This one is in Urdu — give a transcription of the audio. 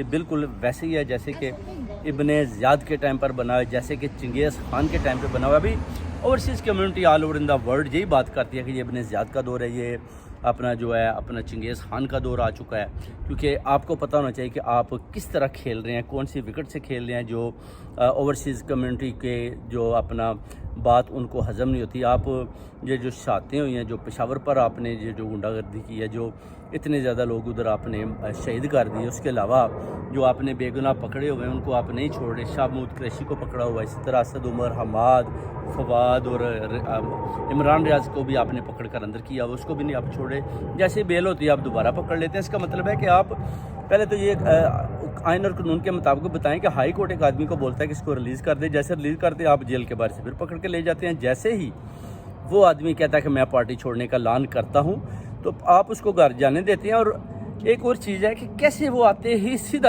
بالکل ویسے ہی ہے جیسے کہ ابن زیاد کے ٹائم پر بنا ہوا ہے، جیسے کہ چنگیز خان کے ٹائم پہ بنا ہوا ہے۔ ابھی overseas community all over in the world یہی بات کرتی ہے کہ یہ ابن زیاد کا دور ہے، یہ اپنا جو ہے اپنا چنگیز خان کا دور آ چکا ہے، کیونکہ آپ کو پتہ ہونا چاہیے کہ آپ کس طرح کھیل رہے ہیں، کون سی وکٹ سے کھیل رہے ہیں، جو اوورسیز کمیونٹی کے جو اپنا بات ان کو ہضم نہیں ہوتی۔ آپ یہ جو شہادتیں ہوئی ہیں، جو پشاور پر آپ نے یہ جو غنڈہ گردی کی ہے، جو اتنے زیادہ لوگ ادھر آپ نے شہید کر دیے، اس کے علاوہ جو آپ نے بے گناہ پکڑے ہوئے ہیں ان کو آپ نہیں چھوڑ رہے۔ شاہ محمود قریشی کو پکڑا ہوا ہے، اسی طرح اسد عمر، حماد، فواد اور عمران ریاض کو بھی آپ نے پکڑ کر اندر کیا ہوا، اس کو بھی نہیں آپ چھوڑے۔ جیسے بیل ہوتی ہے آپ دوبارہ پکڑ لیتے ہیں۔ اس کا مطلب ہے کہ آپ پہلے تو یہ آئین اور قانون کے مطابق بتائیں کہ ہائی کورٹ ایک آدمی کو بولتا ہے کہ اس کو ریلیز کر دے، جیسے ریلیز کرتے ہیں آپ جیل کے باہر سے پھر پکڑ کے لے جاتے ہیں۔ جیسے ہی وہ آدمی کہتا ہے کہ میں پارٹی چھوڑنے کا اعلان کرتا ہوں تو آپ اس کو گھر جانے دیتے ہیں۔ اور ایک اور چیز ہے کہ کیسے وہ آتے ہی سیدھا